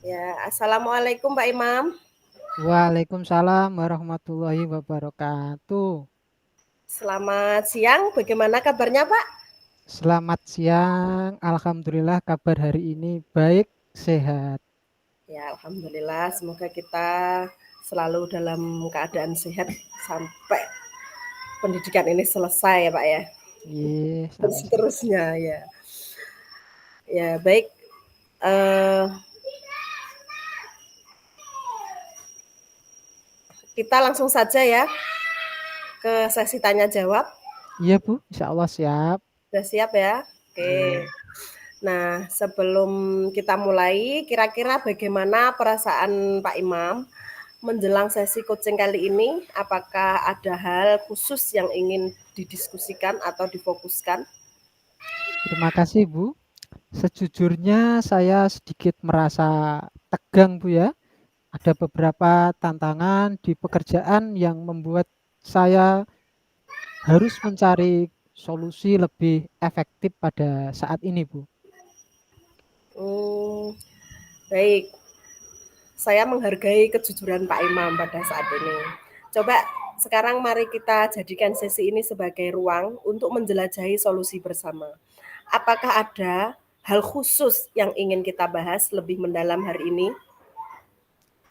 Ya, assalamualaikum Pak Imam. Waalaikumsalam warahmatullahi wabarakatuh. Selamat siang. Bagaimana kabarnya Pak? Selamat siang. Alhamdulillah kabar hari ini baik, sehat. Ya, alhamdulillah. Semoga kita selalu dalam keadaan sehat sampai pendidikan ini selesai ya Pak ya. Iya, Dan sama-sama. seterusnya ya. Ya, baik. Eh, kita langsung saja ya ke sesi tanya jawab. Iya, Bu. Insya Allah siap. Sudah siap ya? Oke. Iya. Nah, sebelum kita mulai, kira-kira bagaimana perasaan Pak Imam menjelang sesi coaching kali ini? Apakah ada hal khusus yang ingin didiskusikan atau difokuskan? Terima kasih, Bu. Sejujurnya saya sedikit merasa tegang, Bu ya. Ada beberapa tantangan di pekerjaan yang membuat saya harus mencari solusi lebih efektif pada saat ini, Bu. Hmm, baik, saya menghargai kejujuran Pak Imam pada saat ini. Coba sekarang mari kita jadikan sesi ini sebagai ruang untuk menjelajahi solusi bersama. Apakah ada hal khusus yang ingin kita bahas lebih mendalam hari ini?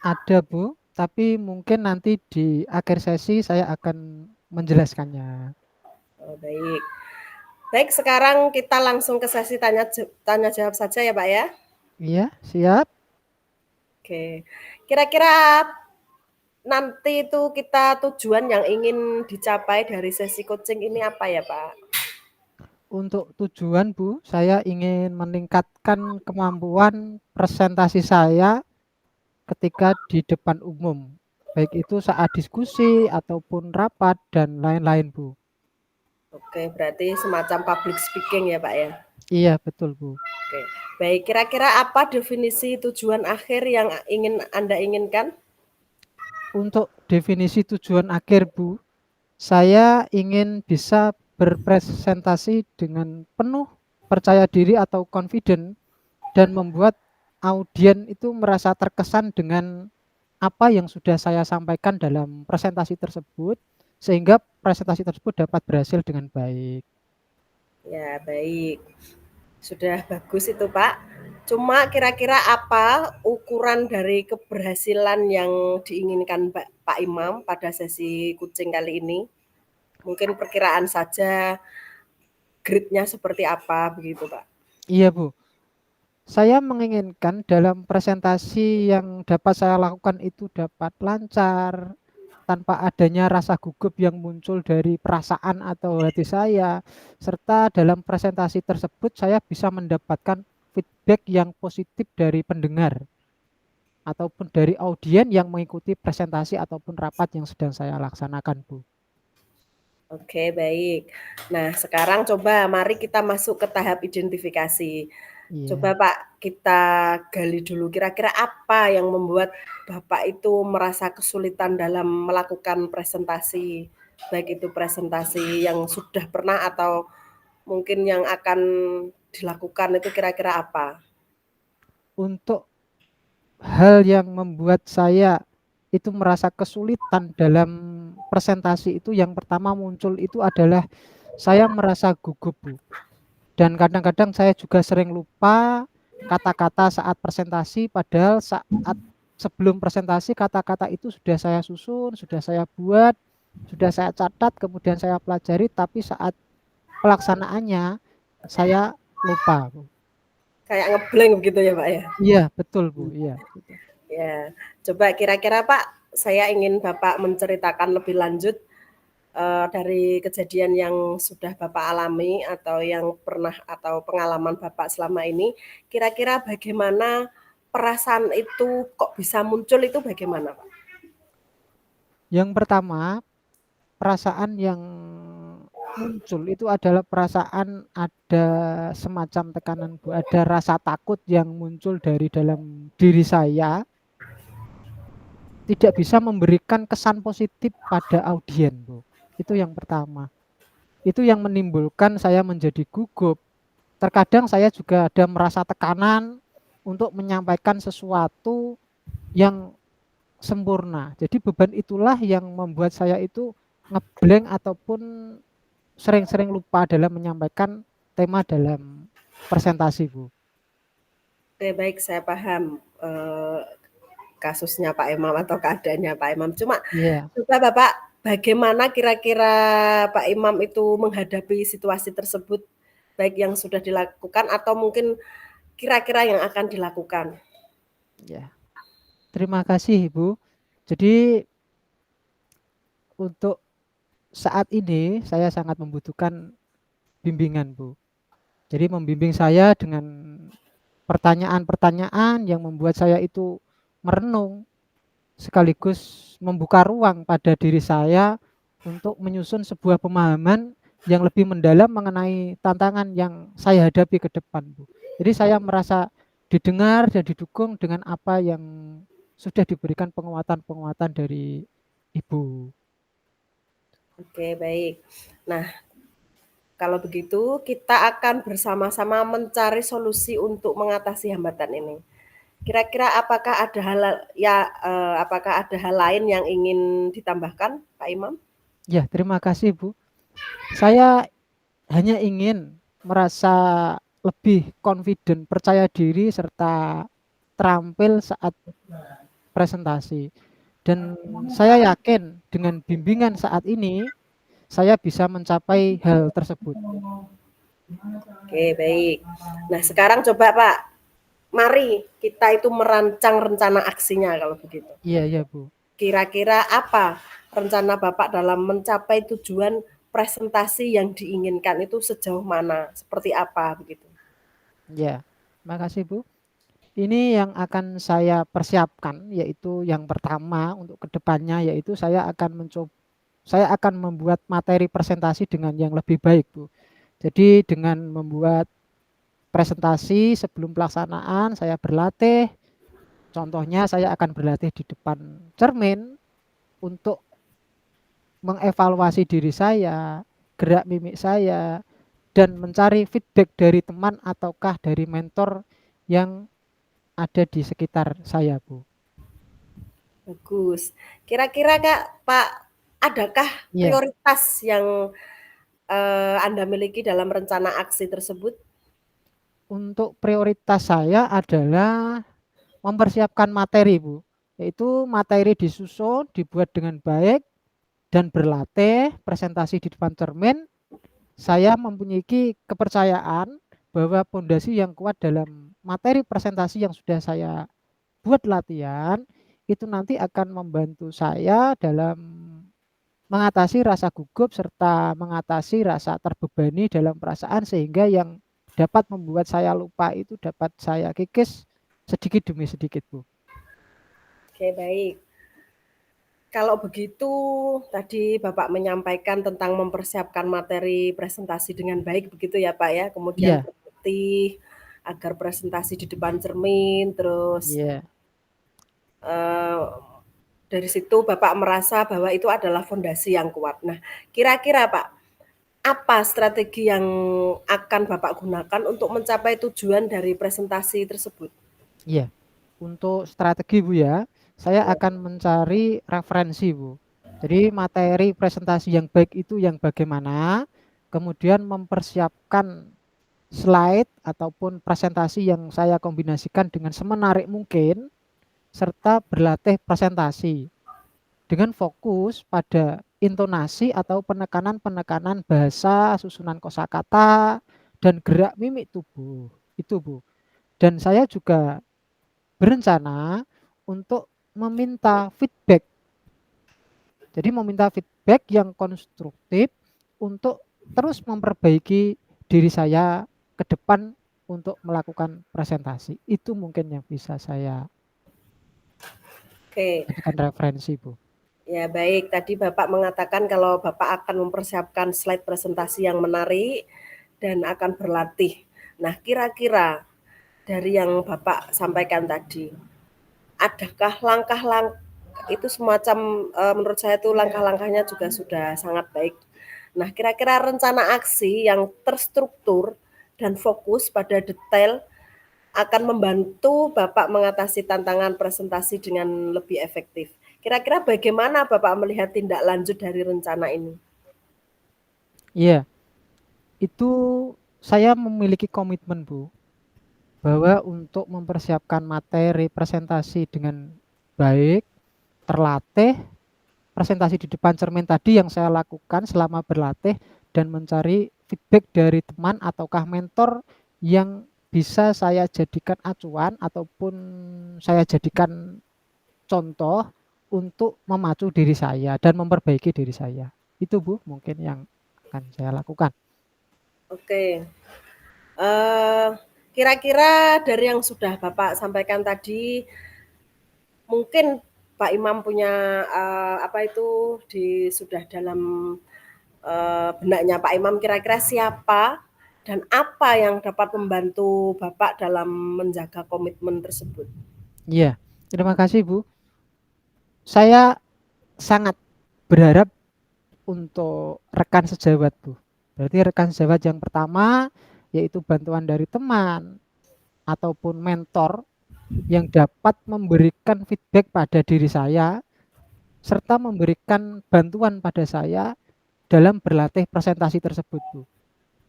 Ada, Bu, tapi mungkin nanti di akhir sesi saya akan menjelaskannya. Oh, baik. Baik, sekarang kita langsung ke sesi tanya jawab saja ya, Pak ya. Iya, siap. Oke. Kira-kira nanti itu kita tujuan yang ingin dicapai dari sesi coaching ini apa ya, Pak? Untuk tujuan, Bu, saya ingin meningkatkan kemampuan presentasi saya ketika di depan umum, baik itu saat diskusi ataupun rapat dan lain-lain, Bu. Oke, berarti semacam public speaking ya, Pak ya. Iya, betul, Bu. Oke. Baik, kira-kira apa definisi tujuan akhir yang ingin Anda inginkan? Untuk definisi tujuan akhir, Bu, saya ingin bisa berpresentasi dengan penuh percaya diri atau confident dan membuat audien itu merasa terkesan dengan apa yang sudah saya sampaikan dalam presentasi tersebut sehingga presentasi tersebut dapat berhasil dengan baik. Ya, baik. Sudah bagus itu, Pak. Cuma kira-kira apa ukuran dari keberhasilan yang diinginkan Pak Imam pada sesi kucing kali ini? Mungkin perkiraan saja grade-nya seperti apa begitu, Pak. Iya, Bu. Saya menginginkan dalam presentasi yang dapat saya lakukan itu dapat lancar, tanpa adanya rasa gugup yang muncul dari perasaan atau hati saya, serta dalam presentasi tersebut saya bisa mendapatkan feedback yang positif dari pendengar ataupun dari audien yang mengikuti presentasi ataupun rapat yang sedang saya laksanakan, Bu. Oke, baik. Nah, sekarang coba mari kita masuk ke tahap identifikasi. Coba Iya. Pak, kita gali dulu kira-kira apa yang membuat Bapak itu merasa kesulitan dalam melakukan presentasi, baik itu presentasi yang sudah pernah atau mungkin yang akan dilakukan itu kira-kira apa? Untuk hal yang membuat saya itu merasa kesulitan dalam presentasi itu yang pertama muncul itu adalah saya merasa gugup, Bu. Dan kadang-kadang saya juga sering lupa kata-kata saat presentasi padahal saat sebelum presentasi kata-kata itu sudah saya susun, sudah saya buat, sudah saya catat, kemudian saya pelajari tapi saat pelaksanaannya saya lupa, Bu. Kayak ngeblank begitu ya Pak ya? Iya, betul, Bu. Iya, betul. Ya, coba kira-kira Pak, saya ingin Bapak menceritakan lebih lanjut dari kejadian yang sudah Bapak alami atau yang pernah atau pengalaman Bapak selama ini, kira-kira bagaimana perasaan itu kok bisa muncul itu bagaimana, Pak? Yang pertama, perasaan yang muncul itu adalah perasaan ada semacam tekanan, Bu. Ada rasa takut yang muncul dari dalam diri saya tidak bisa memberikan kesan positif pada audien, Bu. Itu yang pertama. Itu yang menimbulkan saya menjadi gugup. Terkadang saya juga ada merasa tekanan, untuk menyampaikan sesuatu yang sempurna. Jadi beban itulah yang membuat saya itu ngeblank ataupun sering-sering lupa dalam menyampaikan tema dalam presentasi, Bu. Oke, baik, saya paham, kasusnya Pak Imam atau keadaannya Pak Imam. Cuma Iya, coba Bapak, bagaimana kira-kira Pak Imam itu menghadapi situasi tersebut, baik yang sudah dilakukan atau mungkin kira-kira yang akan dilakukan? ya. Terima kasih, Bu. Jadi untuk saat ini saya sangat membutuhkan bimbingan, Bu. Jadi membimbing saya dengan pertanyaan-pertanyaan yang membuat saya itu merenung sekaligus membuka ruang pada diri saya untuk menyusun sebuah pemahaman yang lebih mendalam mengenai tantangan yang saya hadapi ke depan, Bu. Jadi saya merasa didengar dan didukung dengan apa yang sudah diberikan penguatan-penguatan dari Ibu. Oke, baik. Nah, kalau begitu kita akan bersama-sama mencari solusi untuk mengatasi hambatan ini. Kira-kira apakah ada hal lain yang ingin ditambahkan, Pak Imam? Ya, terima kasih, Bu. Saya hanya ingin merasa lebih confident, percaya diri serta terampil saat presentasi. Dan saya yakin dengan bimbingan saat ini saya bisa mencapai hal tersebut. Oke, baik. Nah, sekarang coba Pak, mari kita itu merancang rencana aksinya kalau begitu. Iya, iya, Bu. Kira-kira apa rencana Bapak dalam mencapai tujuan presentasi yang diinginkan itu sejauh mana? Seperti apa begitu? Ya, makasih, Bu. Ini yang akan saya persiapkan yaitu yang pertama untuk kedepannya yaitu saya akan membuat materi presentasi dengan yang lebih baik, Bu. Jadi dengan membuat presentasi sebelum pelaksanaan saya berlatih. Contohnya saya akan berlatih di depan cermin untuk mengevaluasi diri saya, gerak mimik saya, dan mencari feedback dari teman ataukah dari mentor yang ada di sekitar saya, Bu. Bagus. Kira-kira Kak, Pak, adakah Iya, prioritas yang Anda miliki dalam rencana aksi tersebut? untuk prioritas saya adalah mempersiapkan materi, Bu. Yaitu materi disusun, dibuat dengan baik, dan berlatih presentasi di depan cermin. Saya mempunyai kepercayaan bahwa pondasi yang kuat dalam materi presentasi yang sudah saya buat latihan itu nanti akan membantu saya dalam mengatasi rasa gugup serta mengatasi rasa terbebani dalam perasaan sehingga yang dapat membuat saya lupa itu dapat saya kikis sedikit demi sedikit, Bu. Oke, baik. Kalau begitu, tadi Bapak menyampaikan tentang mempersiapkan materi presentasi dengan baik begitu ya Pak ya, kemudian Iya, berlatih agar presentasi di depan cermin, terus iya, eee, dari situ Bapak merasa bahwa itu adalah fondasi yang kuat. Nah, kira-kira Pak, apa strategi yang akan Bapak gunakan untuk mencapai tujuan dari presentasi tersebut? iya. Untuk strategi, Bu, ya, saya akan mencari referensi, Bu. Jadi materi presentasi yang baik itu yang bagaimana, kemudian mempersiapkan slide ataupun presentasi yang saya kombinasikan dengan semenarik mungkin, serta berlatih presentasi dengan fokus pada intonasi atau penekanan-penekanan bahasa, susunan kosakata, dan gerak mimik tubuh. Itu, Bu. Dan saya juga berencana untuk meminta feedback. Jadi meminta feedback yang konstruktif untuk terus memperbaiki diri saya ke depan untuk melakukan presentasi. Itu mungkin yang bisa saya Oke. jadikan referensi, Bu. Ya, baik. Tadi Bapak mengatakan kalau Bapak akan mempersiapkan slide presentasi yang menarik dan akan berlatih. Nah, kira-kira dari yang Bapak sampaikan tadi, adakah langkah-langkah itu semacam menurut saya itu langkah-langkahnya juga sudah sangat baik. Nah, kira-kira rencana aksi yang terstruktur dan fokus pada detail akan membantu Bapak mengatasi tantangan presentasi dengan lebih efektif. Kira-kira bagaimana Bapak melihat tindak lanjut dari rencana ini? Iya, itu saya memiliki komitmen, Bu, bahwa untuk mempersiapkan materi presentasi dengan baik, terlatih, presentasi di depan cermin tadi yang saya lakukan selama berlatih dan mencari feedback dari teman ataukah mentor yang bisa saya jadikan acuan ataupun saya jadikan contoh untuk memacu diri saya dan memperbaiki diri saya. Itu, Bu, mungkin yang akan saya lakukan. Oke. Eh, Kira-kira dari yang sudah Bapak sampaikan tadi, mungkin Pak Imam punya apa itu sudah dalam benaknya Pak Imam, kira-kira siapa dan apa yang dapat membantu Bapak dalam menjaga komitmen tersebut? Iya, terima kasih, Bu. Saya sangat berharap untuk rekan sejawat, Bu. Berarti rekan sejawat yang pertama yaitu bantuan dari teman ataupun mentor yang dapat memberikan feedback pada diri saya serta memberikan bantuan pada saya dalam berlatih presentasi tersebut, Bu.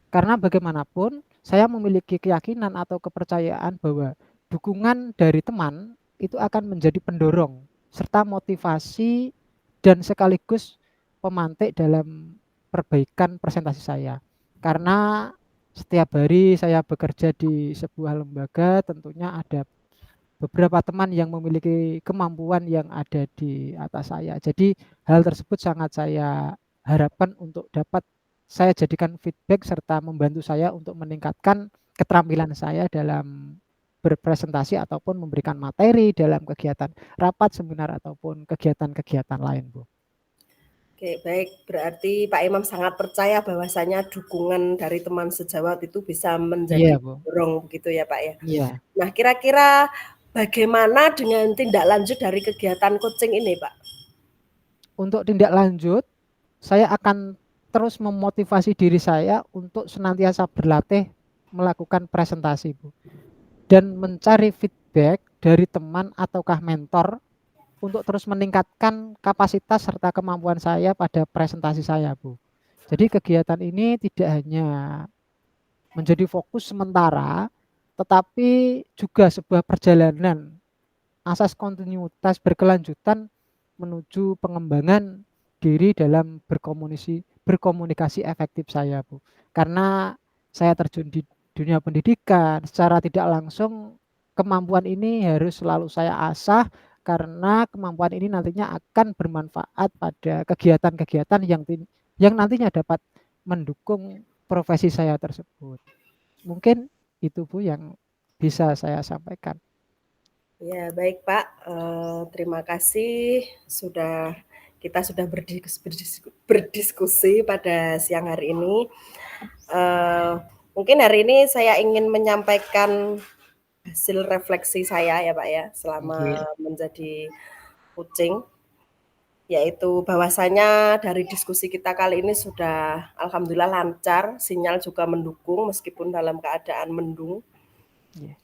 Karena bagaimanapun saya memiliki keyakinan atau kepercayaan bahwa dukungan dari teman itu akan menjadi pendorong serta motivasi dan sekaligus pemantik dalam perbaikan presentasi saya. Karena setiap hari saya bekerja di sebuah lembaga, tentunya ada beberapa teman yang memiliki kemampuan yang ada di atas saya. Jadi hal tersebut sangat saya harapkan untuk dapat saya jadikan feedback serta membantu saya untuk meningkatkan keterampilan saya dalam berpresentasi ataupun memberikan materi dalam kegiatan rapat, seminar ataupun kegiatan-kegiatan lain, Bu. Oke, baik. Berarti Pak Imam sangat percaya bahwasanya dukungan dari teman sejawat itu bisa menjadi Iya, Bu. pendorong begitu ya, Pak ya. Iya. Nah, kira-kira bagaimana dengan tindak lanjut dari kegiatan coaching ini, Pak? Untuk tindak lanjut, saya akan terus memotivasi diri saya untuk senantiasa berlatih melakukan presentasi, Bu. Dan mencari feedback dari teman ataukah mentor untuk terus meningkatkan kapasitas serta kemampuan saya pada presentasi saya, Bu. Jadi kegiatan ini tidak hanya menjadi fokus sementara, tetapi juga sebuah perjalanan asas kontinuitas berkelanjutan menuju pengembangan diri dalam berkomunikasi efektif saya, Bu. Karena saya terjun di dunia pendidikan, secara tidak langsung kemampuan ini harus selalu saya asah karena kemampuan ini nantinya akan bermanfaat pada kegiatan-kegiatan yang nantinya dapat mendukung profesi saya tersebut. Mungkin itu, Bu, yang bisa saya sampaikan. Ya, baik Pak. Terima kasih kita sudah berdiskusi pada siang hari ini. Mungkin hari ini saya ingin menyampaikan hasil refleksi saya ya Pak ya selama Oke. menjadi coaching, yaitu bahwasanya dari diskusi kita kali ini sudah alhamdulillah lancar, sinyal juga mendukung meskipun dalam keadaan mendung. Yeah.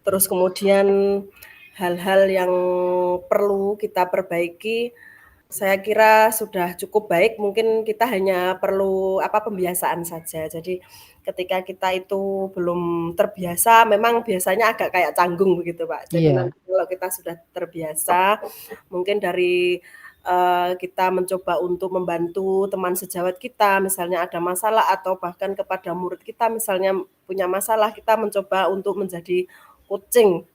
Terus kemudian hal-hal yang perlu kita perbaiki, saya kira sudah cukup baik. Mungkin kita hanya perlu pembiasaan saja. Jadi ketika kita itu belum terbiasa, memang biasanya agak kayak canggung begitu, Pak. Jadi Iya. nanti kalau kita sudah terbiasa, mungkin dari kita mencoba untuk membantu teman sejawat kita, misalnya ada masalah atau bahkan kepada murid kita misalnya punya masalah, kita mencoba untuk menjadi coaching.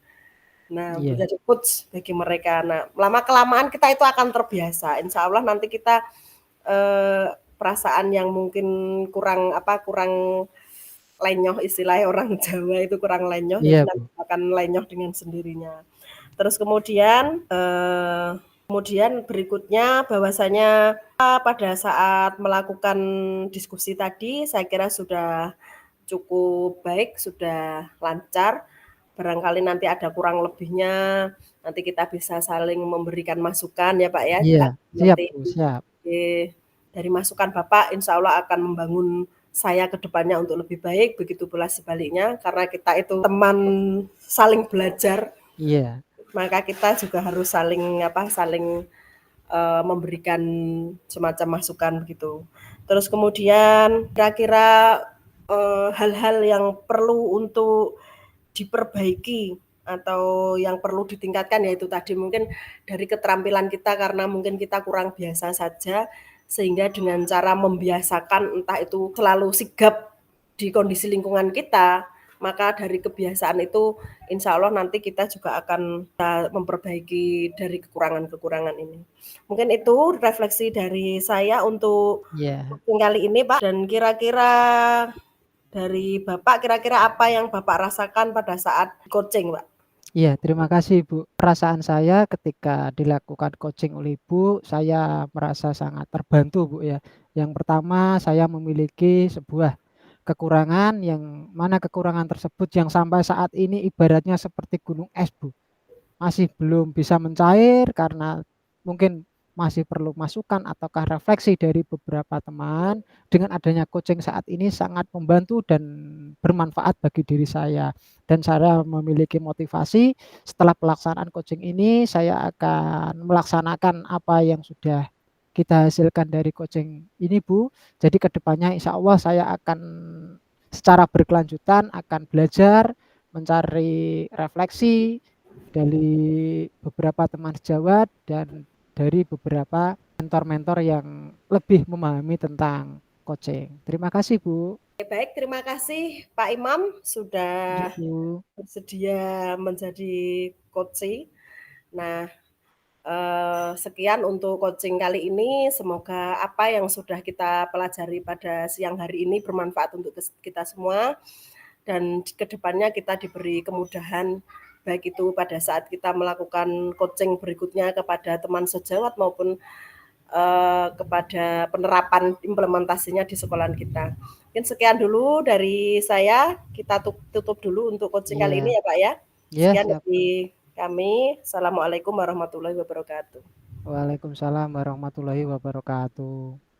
Nah, Iya. menjadi coach bagi mereka. Nah, lama-kelamaan kita itu akan terbiasa. Insya Allah nanti kita perasaan yang mungkin kurang lenyoh, istilahnya orang Jawa itu kurang lenyoh, jadi Iya, nanti Bu. akan lenyoh dengan sendirinya. Terus kemudian berikutnya bahwasanya pada saat melakukan diskusi tadi saya kira sudah cukup baik, sudah lancar. Barangkali nanti ada kurang lebihnya, nanti kita bisa saling memberikan masukan ya Pak ya. Iya, siap, Nanti Bu, siap. dari masukan Bapak insya Allah akan membangun saya ke depannya untuk lebih baik, begitu pula sebaliknya karena kita itu teman saling belajar, Iya. maka kita juga harus saling memberikan semacam masukan begitu. Terus kemudian kira-kira hal-hal yang perlu untuk diperbaiki atau yang perlu ditingkatkan yaitu tadi mungkin dari keterampilan kita karena mungkin kita kurang biasa saja sehingga dengan cara membiasakan entah itu selalu sigap di kondisi lingkungan kita maka dari kebiasaan itu insya Allah nanti kita juga akan memperbaiki dari kekurangan-kekurangan ini. Mungkin itu refleksi dari saya untuk Iya. kali ini Pak dan kira-kira dari Bapak kira-kira apa yang Bapak rasakan pada saat coaching, Pak? Iya, terima kasih Bu. Perasaan saya ketika dilakukan coaching oleh Ibu, saya merasa sangat terbantu Bu ya. Yang pertama saya memiliki sebuah kekurangan yang mana kekurangan tersebut yang sampai saat ini ibaratnya seperti gunung es Bu. Masih belum bisa mencair karena mungkin masih perlu masukan ataukah refleksi dari beberapa teman. Dengan adanya coaching saat ini sangat membantu dan bermanfaat bagi diri saya. Dan saya memiliki motivasi setelah pelaksanaan coaching ini saya akan melaksanakan apa yang sudah kita hasilkan dari coaching ini Bu. Jadi ke depannya insya Allah saya akan secara berkelanjutan akan belajar, mencari refleksi dari beberapa teman sejawat dan dari beberapa mentor-mentor yang lebih memahami tentang coaching. Terima kasih Bu. Baik, terima kasih Pak Imam sudah Iya, Bu. bersedia menjadi coaching. Nah, sekian untuk coaching kali ini. Semoga apa yang sudah kita pelajari pada siang hari ini bermanfaat untuk kita semua dan kedepannya kita diberi kemudahan baik itu pada saat kita melakukan coaching berikutnya kepada teman sejawat maupun kepada penerapan implementasinya di sekolah kita. Mungkin sekian dulu dari saya. Kita tutup dulu untuk coaching kali Iya. ini ya Pak ya. Iya, Sekian siap Bu. dari kami. Assalamualaikum warahmatullahi wabarakatuh. Waalaikumsalam warahmatullahi wabarakatuh.